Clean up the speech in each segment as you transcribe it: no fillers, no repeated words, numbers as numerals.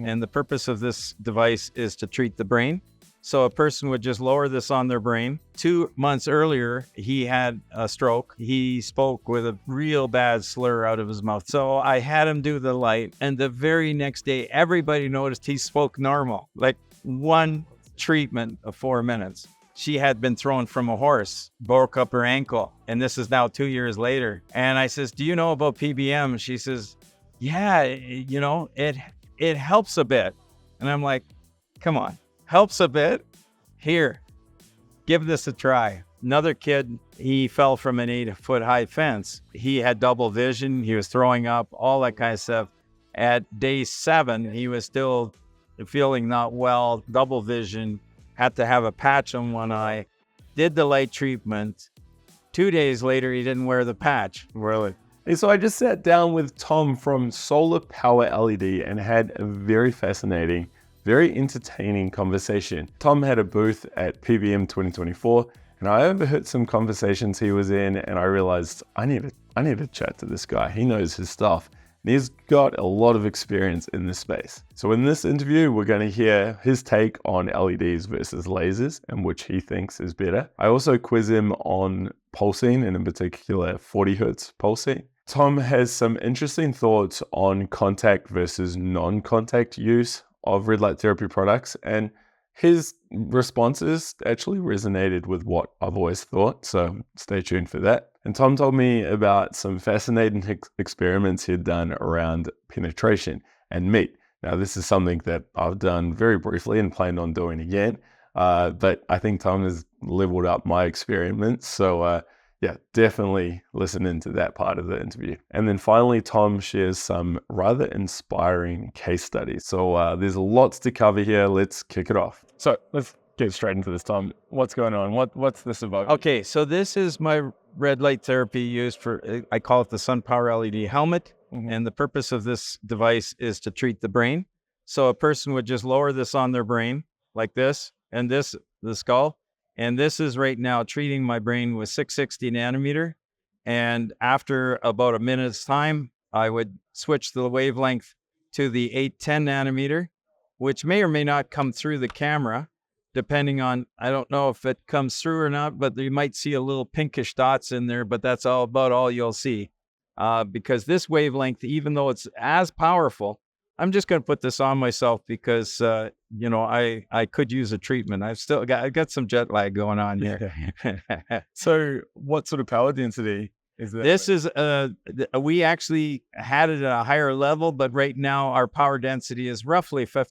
And the purpose of this device is to treat the brain. So a person would just lower this on their brain. 2 months earlier, he had a stroke. He spoke with a real bad slur out of his mouth. So I had him do the light. And the very next day, everybody noticed he spoke normal. Like one treatment of 4 minutes. She had been thrown from a horse, broke up her ankle. And this is now 2 years later. And I says, do you know about PBM? She says, yeah, it helps a bit. And I'm like, come on. Helps a bit. Here, give this a try. Another kid, he fell from an 8-foot high fence. He had double vision. He was throwing up, all that kind of stuff. At day 7, he was still feeling not well, double vision, had to have a patch on one eye, did the light treatment. 2 days later, he didn't wear the patch. Really? And so I just sat down with Tom from Solar Power LED and had a very fascinating, very entertaining conversation. Tom had a booth at PBM 2024, and I overheard some conversations he was in, and I realized I need to chat to this guy. He knows his stuff, and he's got a lot of experience in this space. So in this interview, we're going to hear his take on LEDs versus lasers and which he thinks is better. I also quiz him on pulsing, and in particular 40 Hertz pulsing. Tom has some interesting thoughts on contact versus non-contact use of red light therapy products, and his responses actually resonated with what I've always thought, so stay tuned for that. And Tom told me about some fascinating experiments he'd done around penetration and meat. Now, this is something that I've done very briefly and plan on doing again, but I think Tom has leveled up my experiments, so yeah, definitely listen into that part of the interview. And then finally, Tom shares some rather inspiring case studies. So there's lots to cover here. Let's kick it off. So let's get straight into this, Tom. What's going on? What's this about? Okay, so this is my red light therapy used for, I call it the SunPowerLED Helmet. And the purpose of this device is to treat the brain. So a person would just lower this on their brain like this, and this, the skull. And this is right now treating my brain with 660 nanometer. And after about a minute's time, I would switch the wavelength to the 810 nanometer, which may or may not come through the camera, depending on, I don't know if it comes through or not, but you might see a little pinkish dots in there, but that's about all you'll see. Because this wavelength, even though it's as powerful, I'm just going to put this on myself because, I could use a treatment. I got some jet lag going on here. So what sort of power density is that? This is, we actually had it at a higher level, but right now our power density is roughly 50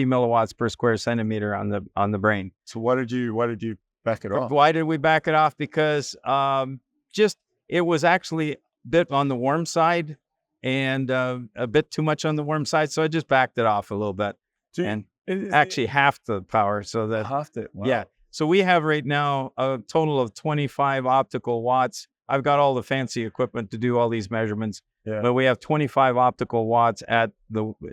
milliwatts per square centimeter on the brain. So why did you back it off? Why did we back it off? Because it was actually a bit on the warm side and a bit too much on the warm side. So I just backed it off a little bit. Actually half the power. So that half it. Wow. Yeah. So we have right now a total of 25 optical watts. I've got all the fancy equipment to do all these measurements, but we have 25 optical watts at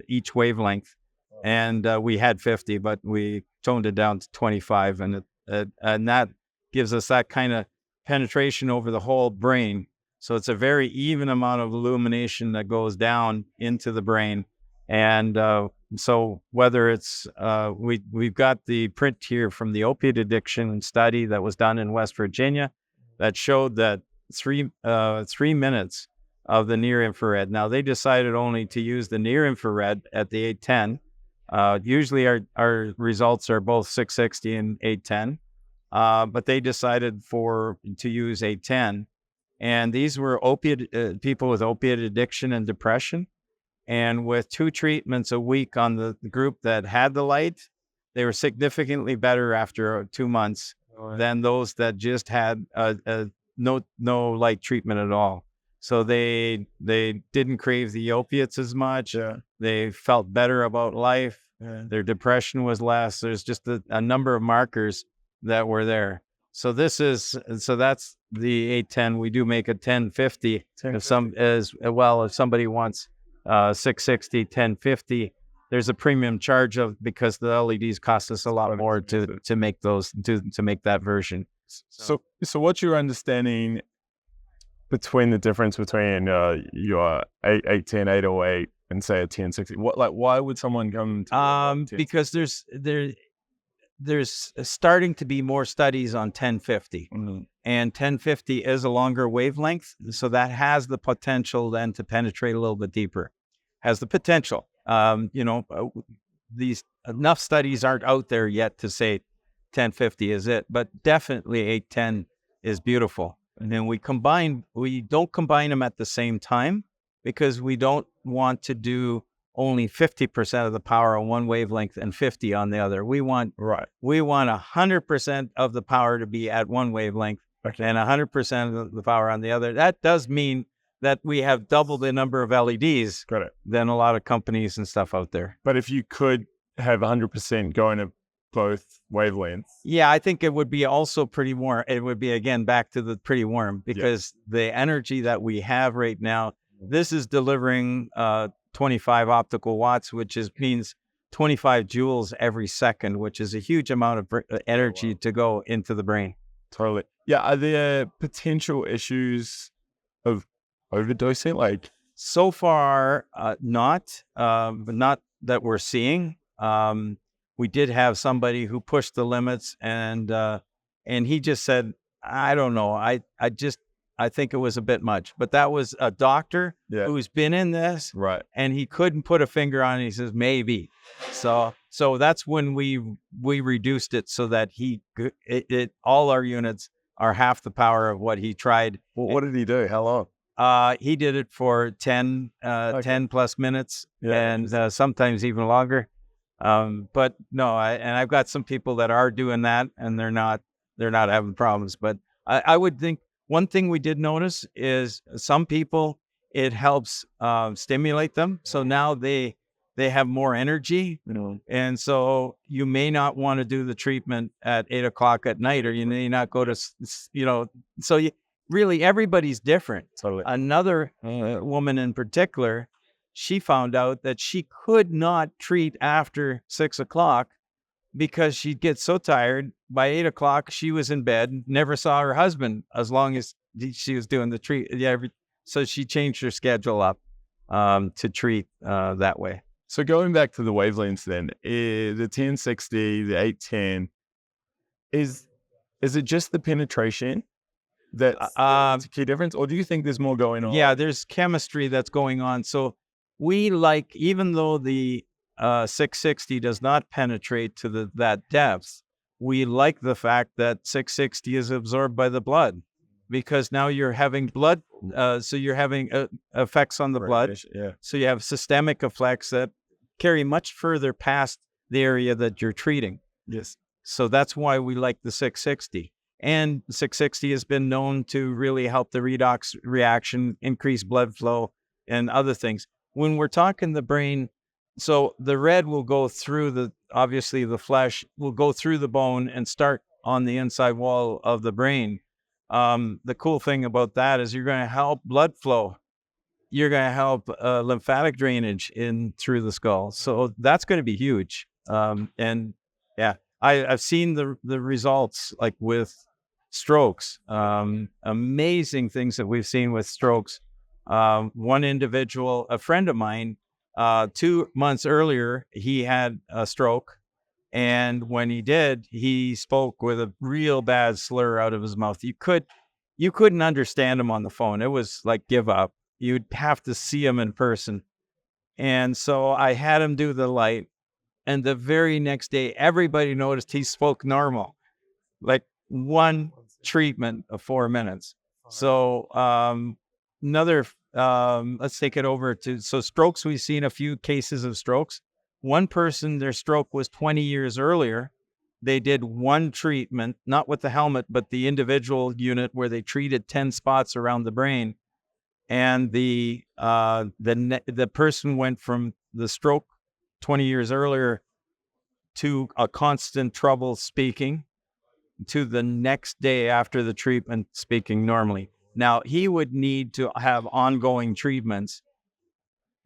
each wavelength. And we had 50, but we toned it down to 25. And that gives us that kind of penetration over the whole brain. So it's a very even amount of illumination that goes down into the brain. And so whether it's, we've got the print here from the opiate addiction study that was done in West Virginia that showed that 3 minutes of the near infrared. Now they decided only to use the near infrared at the 810. Usually our results are both 660 and 810, but they decided to use 810. And these were people with opiate addiction and depression. And with 2 treatments a week on the group that had the light, they were significantly better after 2 months than those that just had no light treatment at all. So they didn't crave the opiates as much. Yeah. They felt better about life. Yeah. Their depression was less. There's just a number of markers that were there. So that's the 810. We do make a 1050 if somebody wants 660, 1050. There's a premium charge because the LEDs cost us a lot more to make those to make that version. So what's your understanding between the difference between your 810, 808 and say a 1060? Why would someone come to because there's starting to be more studies on 1050, and 1050 is a longer wavelength, so that has the potential then to penetrate a little bit deeper. Has the potential. These enough studies aren't out there yet to say 1050 is it, but definitely 810 is beautiful. And then we don't combine them at the same time because we don't want to do only 50% of the power on one wavelength and 50 on the other. We want 100% of the power to be at one wavelength and 100% of the power on the other. That does mean that we have double the number of LEDs than a lot of companies and stuff out there. But if you could have 100% going to both wavelengths. Yeah, I think it would be also pretty warm. It would be, again, back to the pretty warm because the energy that we have right now, this is delivering 25 optical watts, which means 25 joules every second, which is a huge amount of energy to go into the brain. Totally. Yeah. Are there potential issues of overdosing? So far, not that we're seeing. We did have somebody who pushed the limits, and he just said, I don't know. I think it was a bit much, but that was a doctor who's been in this, and he couldn't put a finger on it. He says maybe. So that's when we reduced it so that all our units are half the power of what he tried. Well, what did he do? How long? He did it for 10 plus minutes, and sometimes even longer. But no, I've got some people that are doing that, and they're not having problems. But I would think one thing we did notice is some people, it helps stimulate them. So now they have more energy, and so you may not want to do the treatment at 8 o'clock at night, or you may not go to, so really everybody's different. Totally. Another woman in particular, she found out that she could not treat after 6 o'clock because she'd get so tired. By 8 o'clock, she was in bed, never saw her husband as long as she was doing the treat. So she changed her schedule up to treat that way. So going back to the wavelengths then, the 1060, the 810, is it just the penetration that's the key difference? Or do you think there's more going on? Yeah, there's chemistry that's going on. So even though the 660 does not penetrate to that depth, we like the fact that 660 is absorbed by the blood, because now you're having blood, so you're having effects on the blood. Yeah. So you have systemic effects that carry much further past the area that you're treating. Yes. So that's why we like the 660. And 660 has been known to really help the redox reaction, increase blood flow, and other things. When we're talking the brain, so the red will go through obviously the flesh will go through the bone and start on the inside wall of the brain. The cool thing about that is you're going to help blood flow. You're going to help lymphatic drainage in through the skull. So that's going to be huge. And yeah, I've seen the results like with strokes, amazing things that we've seen with strokes. One individual, a friend of mine, 2 months earlier, he had a stroke. And when he did, he spoke with a real bad slur out of his mouth. You couldn't understand him on the phone. It was like give up. You'd have to see him in person. And so I had him do the light. And the very next day, everybody noticed he spoke normal, like one treatment of 4 minutes. So let's take it over to, so strokes, we've seen a few cases of strokes. One person, their stroke was 20 years earlier. They did one treatment, not with the helmet, but the individual unit where they treated 10 spots around the brain. And the person went from the stroke 20 years earlier to a constant trouble speaking to the next day after the treatment speaking normally. Now, he would need to have ongoing treatments.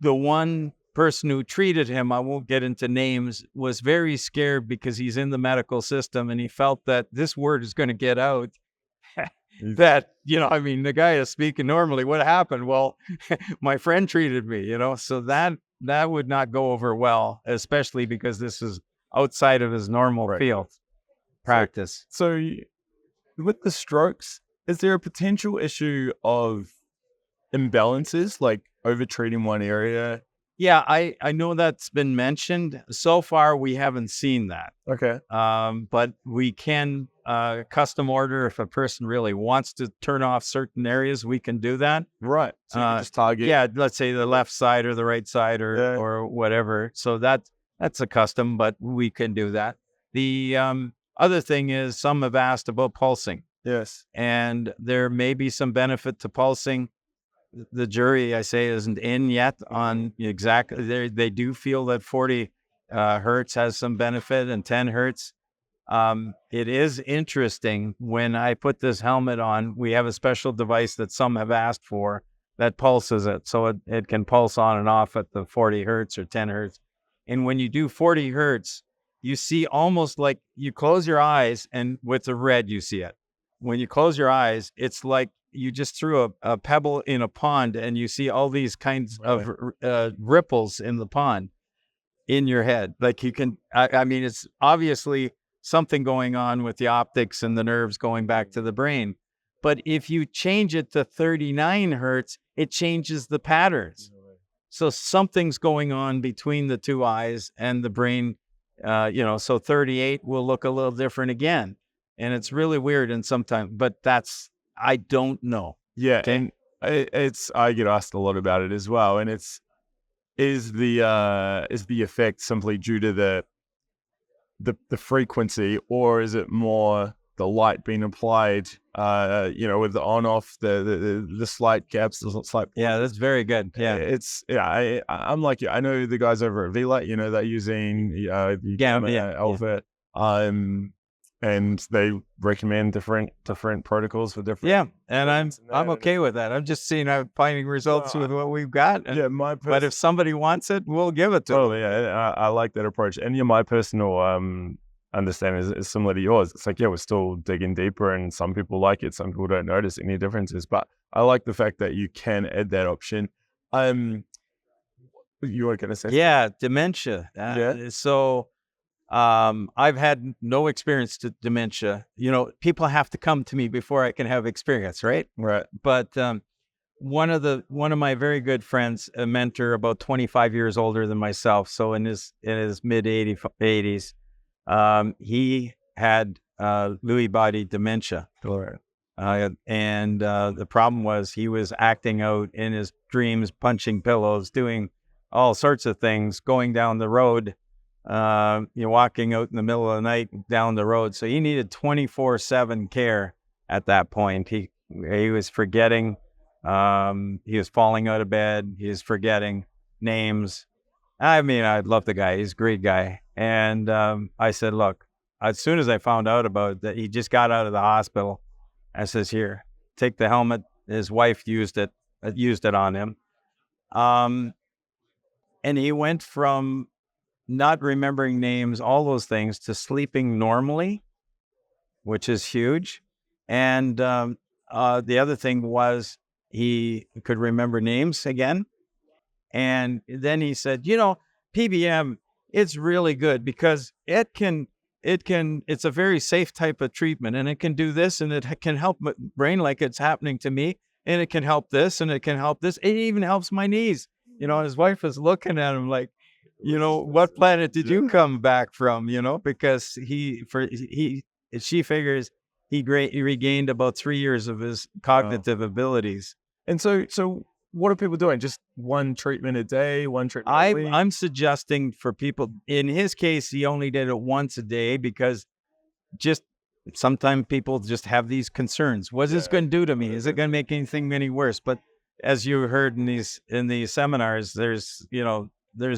The one person who treated him, I won't get into names, was very scared because he's in the medical system and he felt that this word is going to get out. That, the guy is speaking normally. What happened? Well, my friend treated me, so that that would not go over well, especially because this is outside of his normal field practice. So with the strokes, is there a potential issue of imbalances, like over-treating one area? Yeah, I know that's been mentioned. So far, we haven't seen that. Okay. But we can custom order if a person really wants to turn off certain areas. We can do that. Right. So you can just target. Yeah, let's say the left side or the right side or whatever. So that's a custom, but we can do that. The other thing is some have asked about pulsing. Yes. And there may be some benefit to pulsing. The jury, I say, isn't in yet on exactly. They do feel that 40 hertz has some benefit and 10 hertz. It is interesting when I put this helmet on, we have a special device that some have asked for that pulses it. So it can pulse on and off at the 40 hertz or 10 hertz. And when you do 40 hertz, you see almost like you close your eyes and with the red, you see it. When you close your eyes, it's like you just threw a pebble in a pond and you see all these kinds of ripples in the pond in your head. Like you can, I mean, it's obviously something going on with the optics and the nerves going back to the brain. But if you change it to 39 hertz, it changes the patterns. So something's going on between the two eyes and the brain, so 38 will look a little different again. And it's really weird and sometimes, but I don't know. Yeah. Okay? And I get asked a lot about it as well. And is the effect simply due to the frequency, or is it more the light being applied, with the on off, the slight gaps, the slight. Yeah, that's very good. Yeah. I'm like you. I know the guys over at V-Light, they're using Alpha. And they recommend different protocols for different. Yeah, and I'm okay with that. I'm just finding results with what we've got. But if somebody wants it, we'll give it to them. Oh yeah, I like that approach. And my personal understanding is similar to yours. It's like, we're still digging deeper, and some people like it, some people don't notice any differences. But I like the fact that you can add that option. You were going to say? Yeah, dementia. So. I've had no experience to dementia. People have to come to me before I can have experience, right? Right. But one of my very good friends, a mentor about 25 years older than myself, so in his mid 80s, he had Lewy body dementia. Right. And the problem was he was acting out in his dreams, punching pillows, doing all sorts of things, going down the road. Walking out in the middle of the night down the road. So he needed 24/7 care at that point. He was forgetting. He was falling out of bed. He was forgetting names. I mean, I love the guy. He's a great guy. And I said, look, as soon as I found out about that, he just got out of the hospital. I says, here, take the helmet. His wife used it on him. And he went from not remembering names, all those things, to sleeping normally, which is huge. And the other thing was he could remember names again. And then he said, PBM, it's really good because it's a very safe type of treatment, and it can do this, and it can help my brain like it's happening to me, and it can help this, and it can help this. It even helps my knees. His wife was looking at him like, what planet did you come back from? Because she figures he regained about 3 years of his cognitive abilities. And so what are people doing? Just one treatment a day, one treatment a week? I'm suggesting for people, in his case, he only did it once a day because just sometimes people just have these concerns. What's this going to do to me? Is it going to make anything any worse? But as you heard in these seminars, there's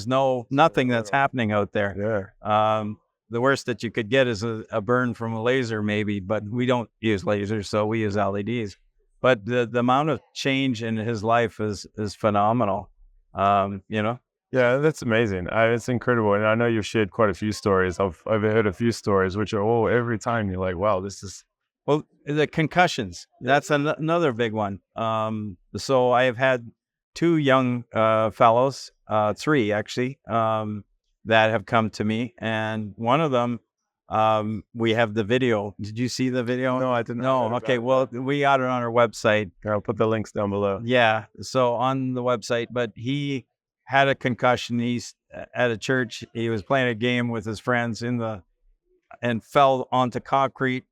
nothing that's happening out there. Yeah. The worst that you could get is a burn from a laser, maybe, but we don't use lasers, so we use LEDs. But the amount of change in his life is phenomenal. Yeah, that's amazing. It's incredible. And I know you've shared quite a few stories. I've overheard a few stories, which are all every time you're like, wow, this is. Well, the concussions, that's another big one. So I have had two young fellows three actually, that have come to me. And one of them, we have the video. Did you see the video? No, I didn't. No. Okay. Well, we got it on our website. I'll put the links down below. Yeah. So on the website, but he had a concussion. He's at a church. He was playing a game with his friends and fell onto concrete.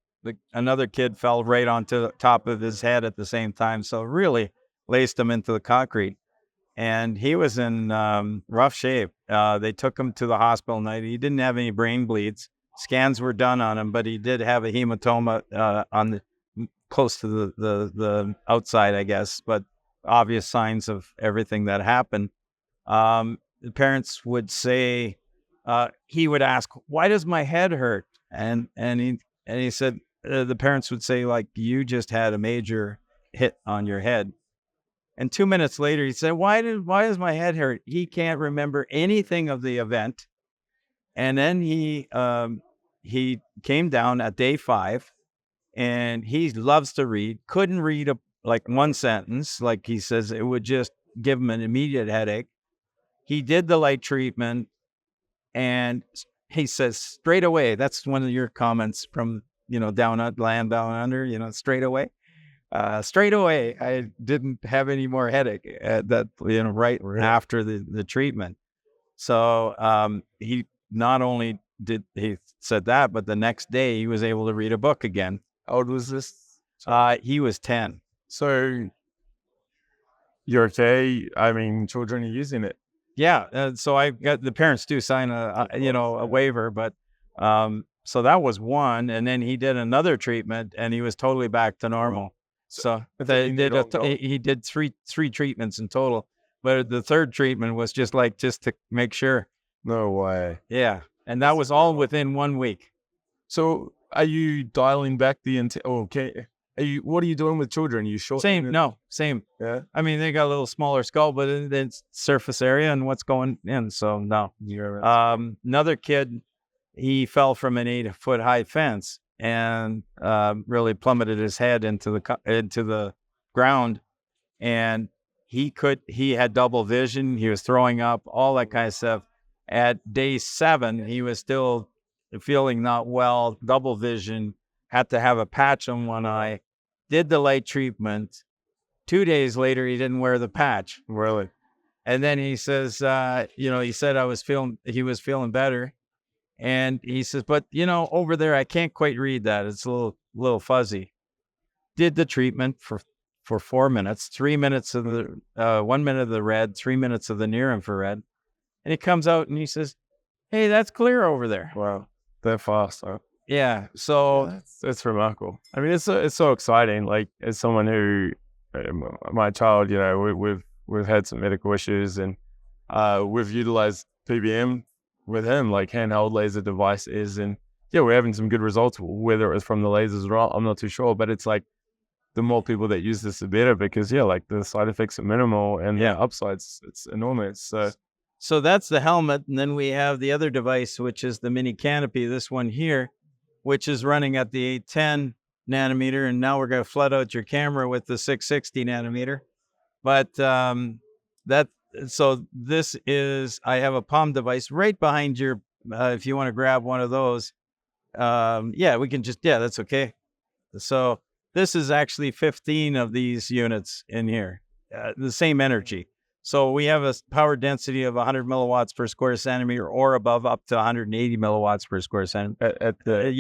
Another kid fell right onto the top of his head at the same time. So really laced him into the concrete. And he was in rough shape. They took him to the hospital night. He didn't have any brain bleeds. Scans were done on him, but he did have a hematoma on the close to the outside, I guess, but obvious signs of everything that happened. The parents would say, he would ask, "Why does my head hurt?" And he said, the parents would say, like, "You just had a major hit on your head." And 2 minutes later, he said, why does my head hurt? He can't remember anything of the event. And then he came down at day 5, and he loves to read. Couldn't read like one sentence. Like he says, it would just give him an immediate headache. He did the light treatment, and he says straight away. That's one of your comments from down under. Straight away. Straight away, I didn't have any more headache right after the treatment. So he not only did he said that, but the next day he was able to read a book again. How old was this? He was 10. So you're okay? I mean, children are using it. Yeah. So I got the parents do sign a waiver, but so that was one, and then he did another treatment, and he was totally back to normal. So he did three treatments in total, but the third treatment was just to make sure. No way. Yeah, and that was all within 1 week. So are you dialing back the okay? What are you doing with children? Are you short? Same. Yeah. I mean, they got a little smaller skull, but it's surface area and what's going in. So no. Another kid, he fell from an 8-foot high fence and really plummeted his head into the ground, and he had double vision. He was throwing up, all that kind of stuff. At day 7, he was still feeling not well, double vision, had to have a patch on one eye, did the light treatment. 2 days later, he didn't wear the patch. Really? And then he says, he said he was feeling better. And he says, but, over there, I can't quite read that. It's a little fuzzy. Did the treatment for 4 minutes, 3 minutes of the 1 minute of the red, 3 minutes of the near infrared. And he comes out and he says, hey, that's clear over there. Wow. That fast, huh? Yeah. So that's remarkable. I mean, it's so exciting. Like, as someone who, my child, we've had some medical issues, and we've utilized PBM with him, like handheld laser devices, and we're having some good results. Whether it was from the lasers or not, I'm not too sure, but it's like the more people that use this, the better, because like the side effects are minimal and the upsides, it's enormous. So that's the helmet, and then we have the other device, which is the mini Canopy, this one here, which is running at the 810 nanometer, and now we're going to flood out your camera with the 660 nanometer. But so this is, I have a palm device right behind your, if you want to grab one of those. We can that's okay. So this is actually 15 of these units in here, the same energy. So we have a power density of 100 milliwatts per square centimeter or above, up to 180 milliwatts per square centimeter.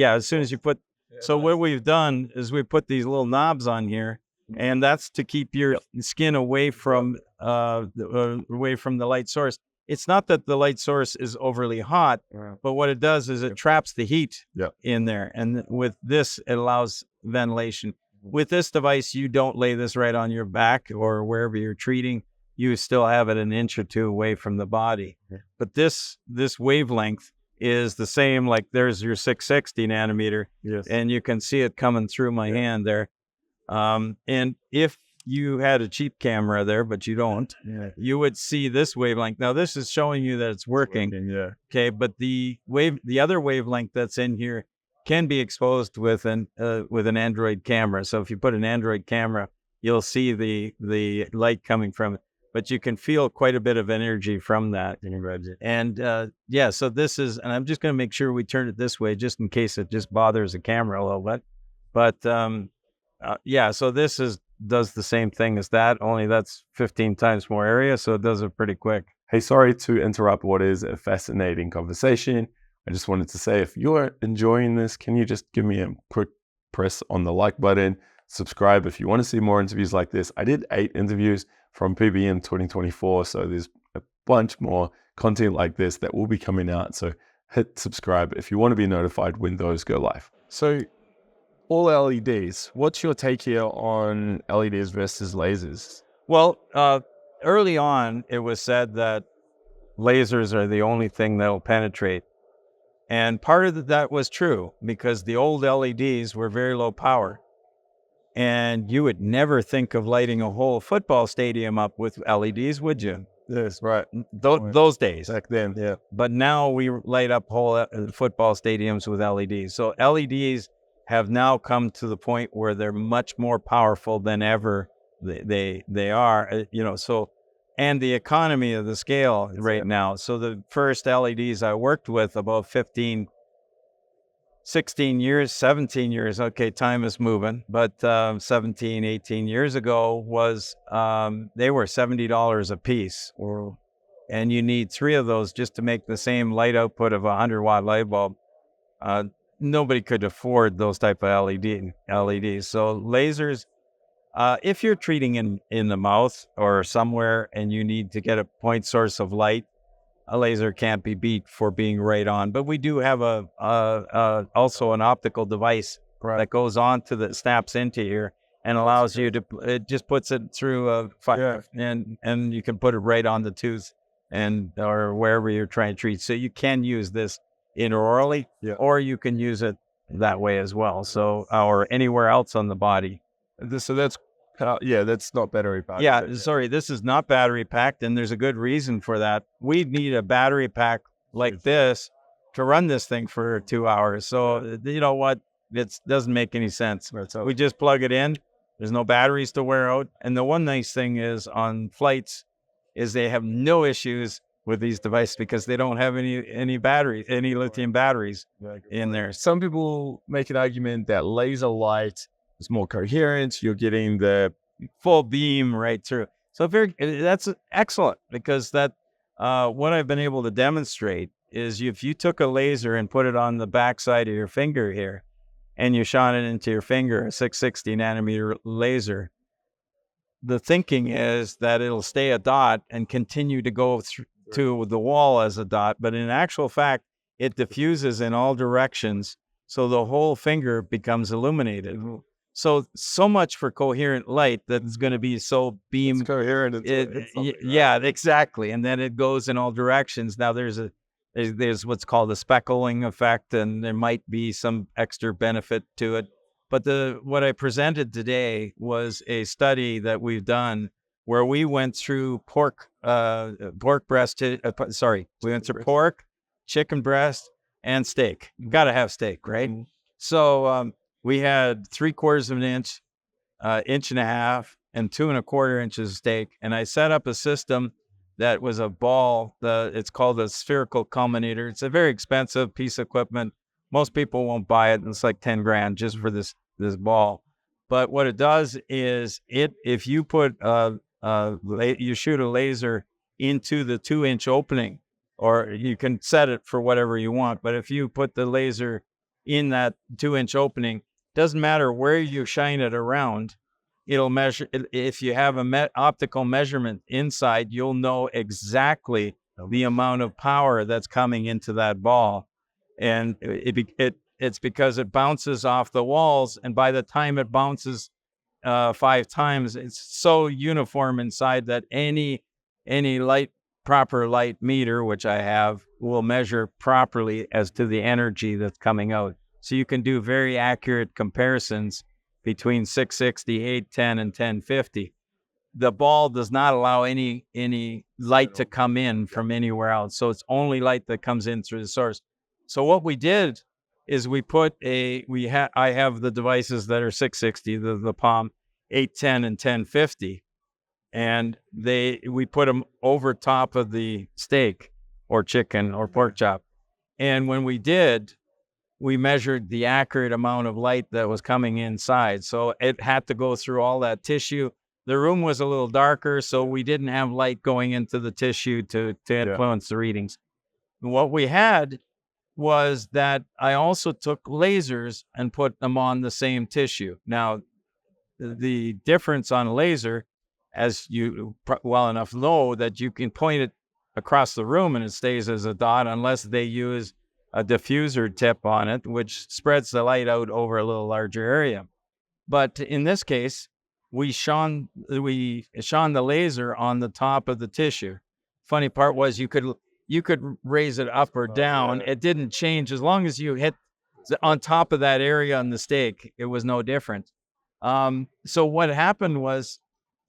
As soon as you put, so what we've done is we put these little knobs on here, and that's to keep your skin away from the light source. It's not that the light source is overly hot, but what it does is it traps the heat in there. And with this, it allows ventilation. With this device, you don't lay this right on your back or wherever you're treating. You still have it an inch or two away from the body. But this wavelength is the same, like there's your 660 nanometer, and you can see it coming through my hand there. And if you had a cheap camera there, but you don't, you would see this wavelength. Now this is showing you that it's working. Okay, but the other wavelength that's in here can be exposed with an Android camera. So if you put an Android camera, you'll see the light coming from it. but you can feel quite a bit of energy from that. And yeah, so this is, and I'm just going to make sure we turn it this way just in case it just bothers the camera a little bit. But yeah, so this does the same thing as that, only that's 15 times more area, so it does it pretty quick. Hey, sorry to interrupt what is a fascinating conversation. I just wanted to say, if you're enjoying this, can you just give me a quick press on the like button, subscribe if you want to see more interviews like this. I did 8 interviews from PBM 2024, so there's a bunch more content like this that will be coming out. So hit subscribe if you want to be notified when those go live. So all LEDs, what's your take here on LEDs versus lasers? Well, early on, it was said that lasers are the only thing that will penetrate. And part of that was true because the old LEDs were very low power. And you would never think of lighting a whole football stadium up with LEDs, would you? Yes, right. Those days. Back then, yeah. But now we light up whole football stadiums with LEDs. So LEDs have now come to the point where they're much more powerful than ever they are, so, and the economy of the scale now. So the first LEDs I worked with about 15, 16 years, 17 years, okay, time is moving, but 17, 18 years ago was, they were $70 a piece, and you need 3 of those just to make the same light output of a 100-watt light bulb. Nobody could afford those type of LEDs. So lasers, if you're treating in the mouth or somewhere and you need to get a point source of light, a laser can't be beat for being right on. But we do have also an optical device that goes on snaps into here and allows you to, it just puts it through a fire, and you can put it right on the tooth or wherever you're trying to treat. So you can use this inaurally, or you can use it that way as well. So, or anywhere else on the body. So that's not battery packed. Yeah, sorry, this is not battery packed, and there's a good reason for that. We need a battery pack like this to run this thing for 2 hours. So you know what? It doesn't make any sense. We just plug it in. There's no batteries to wear out. And the one nice thing is on flights is they have no issues with these devices because they don't have any batteries, any lithium batteries in there. Some people make an argument that laser light is more coherent. You're getting the full beam right through. So that's excellent because what I've been able to demonstrate is if you took a laser and put it on the backside of your finger here, and you shone it into your finger, a 660 nanometer laser, the thinking is that it'll stay a dot and continue to go to the wall as a dot. But in actual fact, it diffuses in all directions. So the whole finger becomes illuminated. So much for coherent light that's going to be so beam. It's coherent. Yeah, exactly. And then it goes in all directions. Now there's what's called a speckling effect, and there might be some extra benefit to it. But what I presented today was a study that we've done where we went through pork breast. We went through pork, chicken breast, and steak. You got to have steak, right? Mm-hmm. So we had 3/4 of an inch, inch and a half, and 2 1/4 inches of steak. And I set up a system that was a ball. It's called a spherical culminator. It's a very expensive piece of equipment. Most people won't buy it. It's like 10 grand just for this ball. But what it does is if you put you shoot a laser into the 2-inch opening, or you can set it for whatever you want. But if you put the laser in that 2-inch opening, doesn't matter where you shine it around, it'll measure. If you have optical measurement inside, you'll know exactly the amount of power that's coming into that ball. And it's because it bounces off the walls, and by the time it bounces 5 times, it's so uniform inside that any proper light meter, which I have, will measure properly as to the energy that's coming out. So you can do very accurate comparisons between 660, 810, and 1050. The ball does not allow any light to come in from anywhere else. So it's only light that comes in through the source. So what we did is I have the devices that are 660, the Palm, 810, and 1050. and we put them over top of the steak or chicken or pork chop. And when we did, we measured the accurate amount of light that was coming inside. So it had to go through all that tissue. The room was a little darker, so we didn't have light going into the tissue to influence the readings. What we had was that I also took lasers and put them on the same tissue. Now, the difference on a laser, as you well enough know, that you can point it across the room and it stays as a dot unless they use a diffuser tip on it, which spreads the light out over a little larger area. But in this case, we shone the laser on the top of the tissue. Funny part was you could raise it up or down. It didn't change as long as you hit on top of that area on the steak. It was no different. So what happened was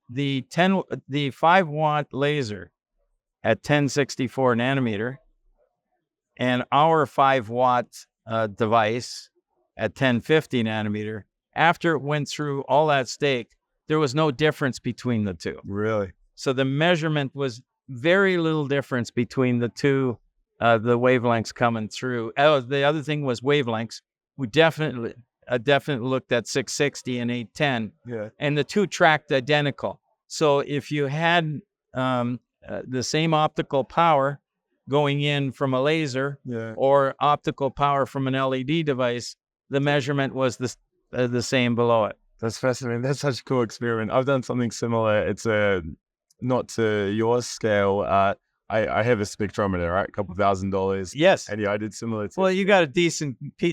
the 5-watt laser at 1064 nanometer and our 5-watt device at 1050 nanometer, after it went through all that steak, there was no difference between the two. Really? So the measurement was very little difference between the two, the wavelengths coming through. Oh, the other thing was wavelengths. We definitely looked at 660 and 810, and the two tracked identical. So if you had the same optical power going in from a laser or optical power from an LED device, the measurement was the same below it. That's fascinating. That's such a cool experiment. I've done something similar. It's not to your scale. I have a spectrometer, right? A couple $1,000. Yes. And I did similar. Well, you got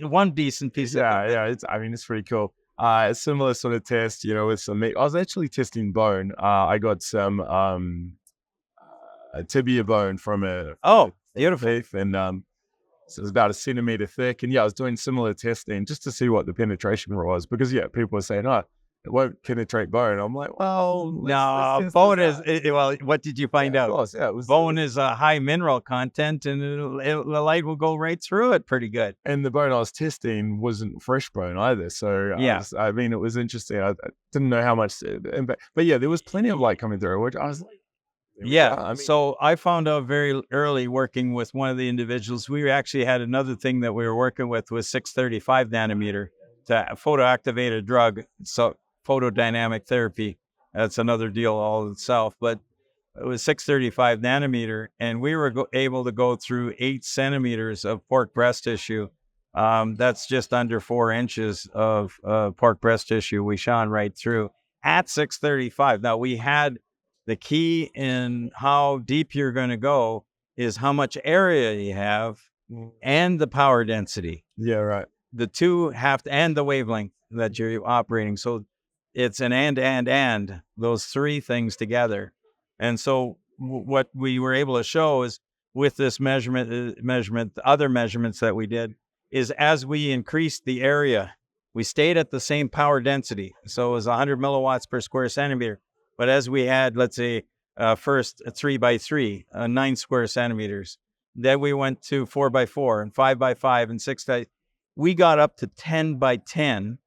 one decent piece. Yeah. It's pretty cool. A similar sort of test, with some meat. I was actually testing bone. I got some a tibia bone from a beautiful beef, and so it was about 1 centimeter thick. And I was doing similar testing just to see what the penetration was, because people were saying, "Oh, it won't penetrate bone." I'm like, well, no, bone is well. What did you find out? Of course, it was bone is a high mineral content, and the light will go right through it pretty good. And the bone I was testing wasn't fresh bone either, so it was interesting. I didn't know how much impact, but there was plenty of light coming through, which I was like, so I found out very early working with one of the individuals. We actually had another thing that we were working with was 635 nanometer to photoactivate a drug. So photodynamic therapy, that's another deal all itself. But it was 635 nanometer, and we were able to go through 8 centimeters of pork breast tissue. That's just under 4 inches of pork breast tissue. We shone right through at 635. Now we had the key in how deep you're going to go is how much area you have and the power density. Yeah, right. The two have to, and the wavelength that you're operating. So it's an and those 3 things together. And so what we were able to show is with this measurement, the other measurements that we did is as we increased the area, we stayed at the same power density. So it was 100 milliwatts per square centimeter. But as we had, let's say, first 3x3, 9 square centimeters, then we went to 4x4 and 5x5 and 6x. We got up to 10x10.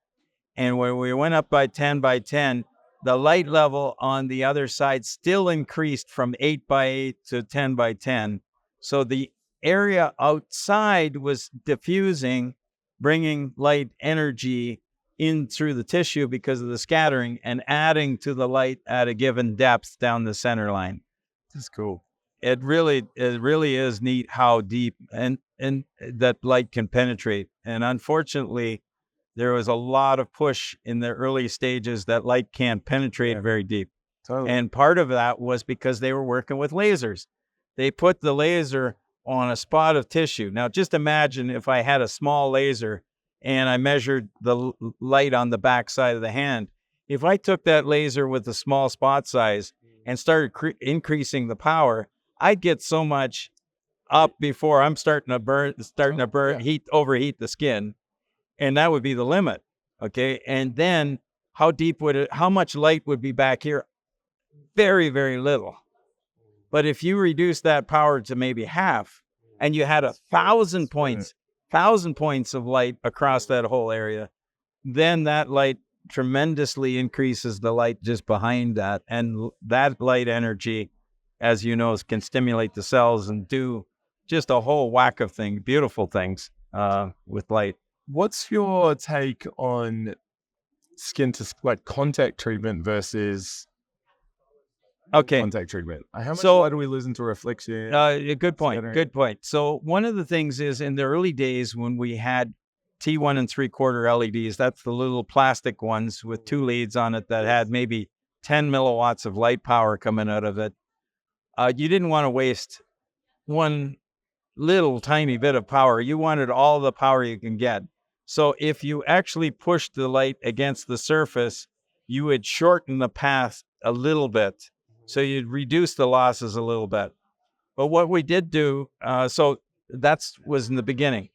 And when we went up by 10x10, the light level on the other side still increased from 8x8 to 10x10. So the area outside was diffusing, bringing light energy in through the tissue because of the scattering and adding to the light at a given depth down the center line. That's cool. It really is neat how deep and that light can penetrate. And unfortunately, there was a lot of push in the early stages that light can't penetrate very deep. Totally. And part of that was because they were working with lasers. They put the laser on a spot of tissue. Now, just imagine if I had a small laser and I measured the light on the back side of the hand. If I took that laser with a small spot size and started increasing the power, I'd get so much up before I'm starting to overheat the skin. And that would be the limit. Okay. And then how much light would be back here? Very, very little. But if you reduce that power to maybe half and you had 1,000 points of light across that whole area, then that light tremendously increases the light just behind that. And that light energy, as you know, can stimulate the cells and do just a whole whack of things, beautiful things with light. What's your take on skin to like contact treatment versus contact treatment? How much light do we lose into reflection? Good point. Good point. So one of the things is in the early days when we had T1 and 3/4 LEDs, that's the little plastic ones with 2 leads on it that had maybe 10 milliwatts of light power coming out of it. You didn't want to waste one little tiny bit of power. You wanted all the power you can get. So if you actually pushed the light against the surface, you would shorten the path a little bit. So you'd reduce the losses a little bit. But what we did do, so that was in the beginning.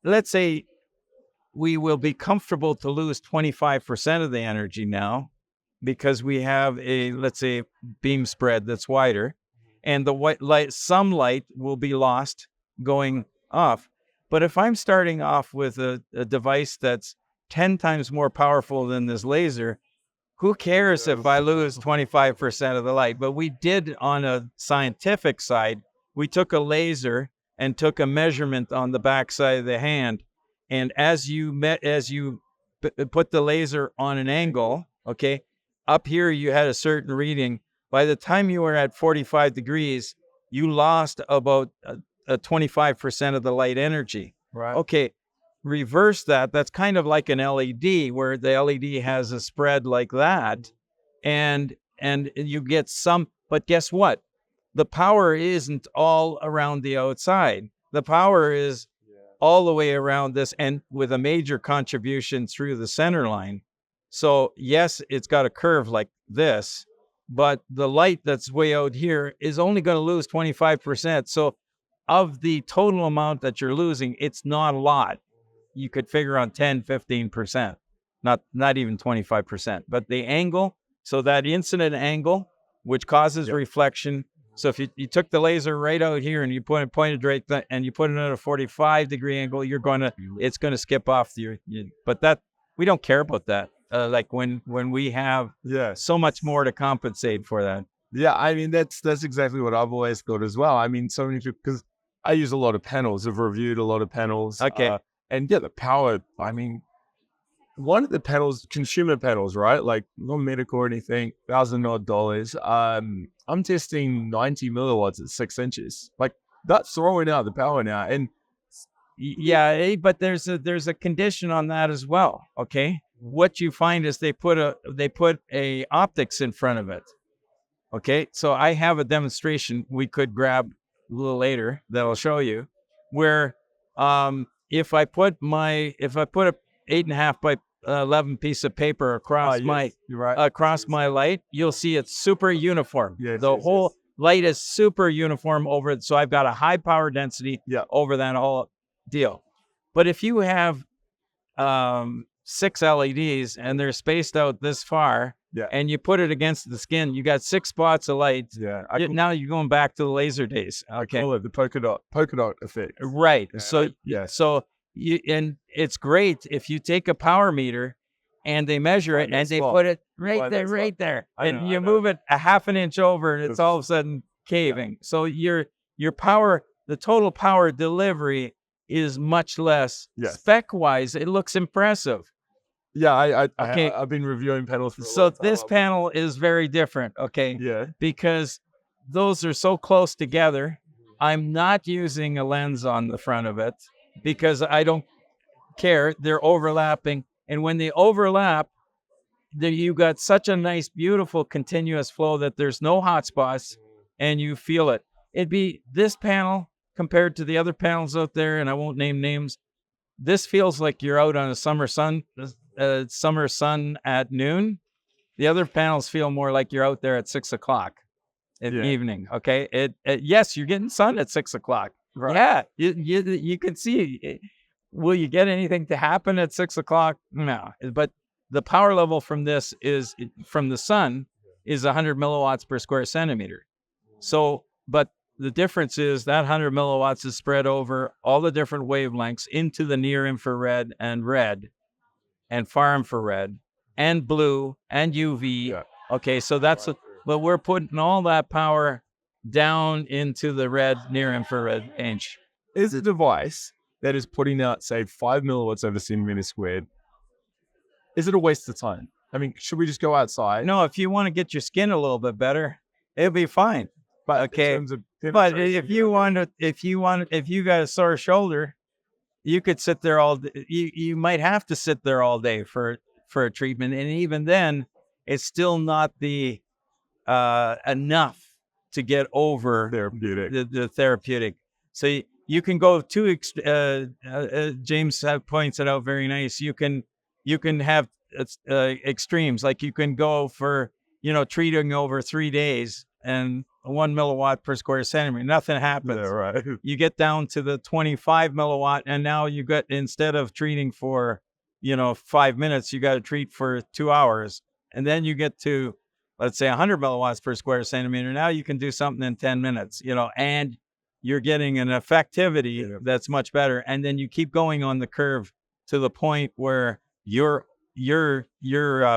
Let's say we will be comfortable to lose 25% of the energy now because we have a, let's say, beam spread that's wider, and the white light, some light will be lost going off. But if I'm starting off with a device that's 10 times more powerful than this laser, who cares if I lose 25% of the light? But we did, on a scientific side, we took a laser and took a measurement on the back side of the hand. And as you put the laser on an angle, okay, up here you had a certain reading. By the time you were at 45 degrees, you lost about 25% of the light energy. Right. Okay, reverse that. That's kind of like an LED, where the LED has a spread like that, and you get some. But guess what? The power isn't all around the outside. The power is all the way around this, and with a major contribution through the center line. So yes, it's got a curve like this, but the light that's way out here is only going to lose 25%. So of the total amount that you're losing, it's not a lot. You could figure on 10, 15%, not even 25%. But the angle, so that incident angle, which causes reflection. So if you took the laser right out here and you pointed right and you put it at a 45-degree angle, it's going to skip off but that, we don't care about that. Like when we have so much more to compensate for that. Yeah, I mean, that's exactly what I've always thought as well. I mean, so many people, because I use a lot of panels. I've reviewed a lot of panels. Okay. And yeah, the power, I mean, one of the panels, consumer panels, right? Like not medical or anything, $1,000 odd. I'm testing 90 milliwatts at 6 inches. Like that's throwing out the power now. And yeah, but there's a condition on that as well. Okay. What you find is they put a optics in front of it. Okay. So I have a demonstration we could grab a little later that I'll show you, where if I put a 8.5 by 11 piece of paper across my light, you'll see it's super uniform. The whole light is super uniform over it. So I've got a high power density over that whole deal. But if you have 6 LEDs and they're spaced out this far, and you put it against the skin, you got 6 spots of light. Now you're going back to the laser days. Okay. I call it the Polkadot Effect. Right. And it's great if you take a power meter and they measure it and they put it right there, and you move it a half an inch over, and it's all of a sudden caving. So your power, the total power delivery is much less. Spec wise, it looks impressive. Yeah, I've been reviewing panels for a so this panel is very different, because those are so close together. I'm not using a lens on the front of it because I don't care. They're overlapping, and when they overlap, you got such a nice, beautiful, continuous flow that there's no hot spots, and you feel it. It'd be this panel compared to the other panels out there, and I won't name names. This feels like you're out on a summer sun at noon. The other panels feel more like you're out there at 6 o'clock in the evening. Okay. Yes, you're getting sun at 6 o'clock. Right. Yeah. You can see. Will you get anything to happen at 6 o'clock? No. But the power level from the sun is 100 milliwatts per square centimeter. So, but the difference is that 100 milliwatts is spread over all the different wavelengths into the near infrared and red. and far infrared and blue and UV. Yeah. Okay, so but we're putting all that power down into the red near infrared range. Is a device that is putting out, say, 5 milliwatts over centimeter squared, is it a waste of time? I mean, should we just go outside? No, if you want to get your skin a little bit better, it'll be fine. But Okay. in terms of But if you got a sore shoulder, you could sit there all day. You might have to sit there all day for a treatment, and even then, it's still not the enough to get over therapeutic. the therapeutic. So you can go to James points it out very nice. You can have extremes, like you can go for treating over 3 days and 1 milliwatt per square centimeter. Nothing happens. Yeah, right. You get down to the 25 milliwatt, and now you got, instead of treating for 5 minutes, you got to treat for 2 hours, and then you get to, let's say, 100 milliwatts per square centimeter. Now you can do something in 10 minutes, and you're getting an effectivity that's much better. And then you keep going on the curve to the point where you're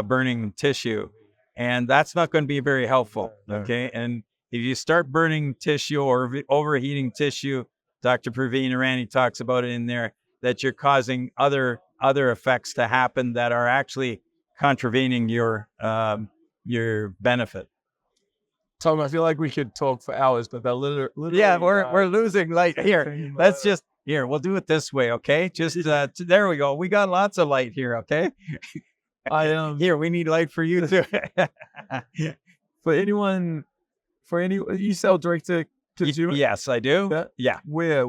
burning tissue, and that's not going to be very helpful. Okay. And if you start burning tissue or overheating tissue, Dr. Praveen Irani talks about it in there, that you're causing other effects to happen that are actually contravening your benefit. Tom, I feel like we could talk for hours, but that literally yeah, we're losing light here. Let's just we'll do it this way, okay? Just there we go. We got lots of light here, okay? Here, we need light for you too. For any, you sell direct to consumer? Yes, I do. Yeah. Where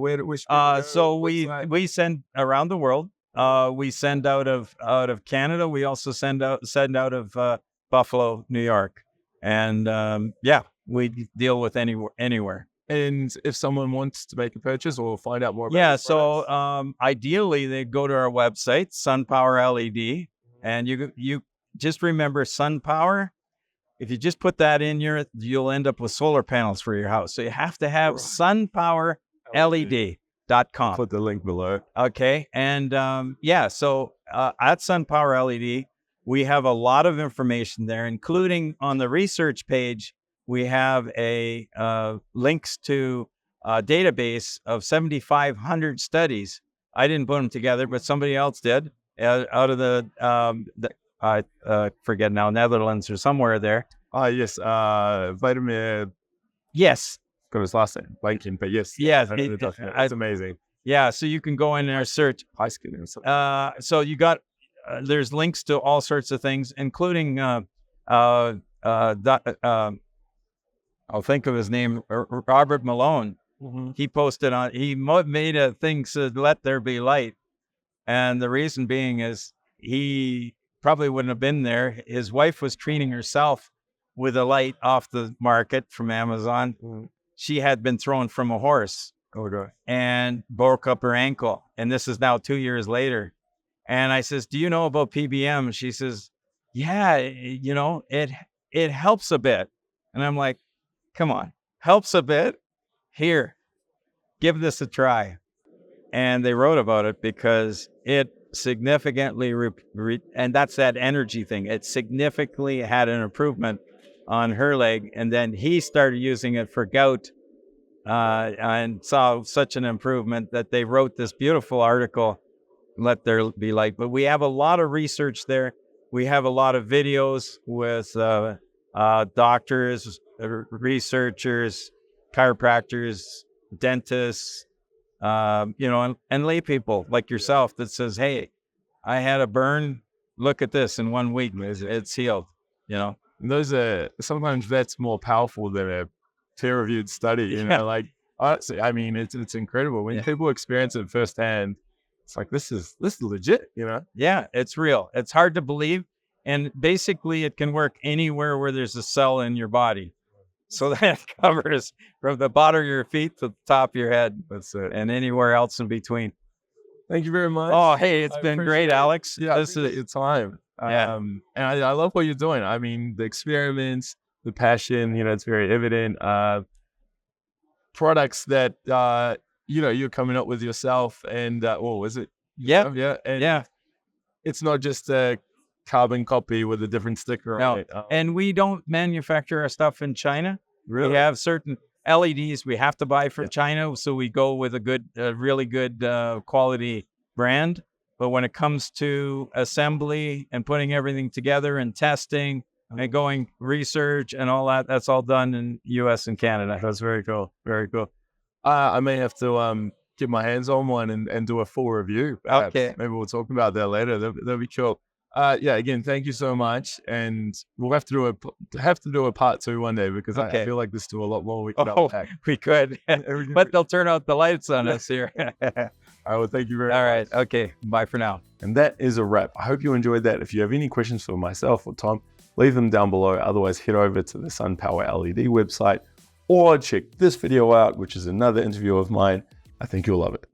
so we send around the world. We send out of Canada. We also send out of Buffalo, New York, and we deal with anywhere. And if someone wants to make a purchase or find out more about so ideally they go to our website, SunPowerLED, and you just remember SunPower. If you just put that in you'll end up with solar panels for your house. So you have to have SunPowerLED.com. Put the link below. Okay. And so at SunPowerLED, we have a lot of information there, including on the research page. We have links to a database of 7,500 studies. I didn't put them together, but somebody else did out of I forget now, Netherlands or somewhere there. Yes. Vladimir. Yes. Got his last name, blanking, but yes. Yeah. It's amazing. Yeah. So you can go in there, search. High skin and stuff. So you got, there's links to all sorts of things, including, I'll think of his name, Robert Malone. Mm-hmm. He posted he made a thing said, "Let there be light." And the reason being is he probably wouldn't have been there. His wife was treating herself with a light off the market from Amazon. Mm-hmm. She had been thrown from a horse and broke up her ankle. And this is now 2 years later. And I says, "Do you know about PBM?" She says, "Yeah, it helps a bit." And I'm like, "Come on, helps a bit? Here, give this a try." And they wrote about it because it significantly, and that's that energy thing. It significantly had an improvement on her leg. And then he started using it for gout and saw such an improvement that they wrote this beautiful article, "Let There Be Light." But we have a lot of research there. We have a lot of videos with doctors, researchers, chiropractors, dentists, and lay people like yourself that says, "Hey, I had a burn. Look at this. In 1 week, it's healed." And those are sometimes that's more powerful than a peer-reviewed study. Like honestly, I mean, it's incredible when people experience it firsthand. It's like this is legit. Yeah, it's real. It's hard to believe, and basically, it can work anywhere where there's a cell in your body. So that covers from the bottom of your feet to the top of your head. That's it. And anywhere else in between. Thank you very much. Oh, hey, it's been great, Alex. Yeah, this is your time. Yeah. And I love what you're doing. I mean, the experiments, the passion, it's very evident. Products that, you're coming up with yourself and, what was it? Yeah. Yeah. And yeah. it's not just a carbon copy with a different sticker No, on it. and we don't manufacture our stuff in China. Really? We have certain LEDs we have to buy from China, so we go with a really good quality brand. But when it comes to assembly and putting everything together and testing and going research and all that, that's all done in U.S. and Canada. That's very cool. Very cool. I may have to get my hands on one and do a full review. Perhaps. Okay. Maybe we'll talk about that later. That'll be cool. Yeah, again, thank you so much. And we'll have to do a part 2 one day, because I feel like there's still a lot more we could unpack. We could. But they'll turn out the lights on us here. All right, well, thank you very much. All right. Okay. Bye for now. And that is a wrap. I hope you enjoyed that. If you have any questions for myself or Tom, leave them down below. Otherwise, head over to the SunPowerLED website or check this video out, which is another interview of mine. I think you'll love it.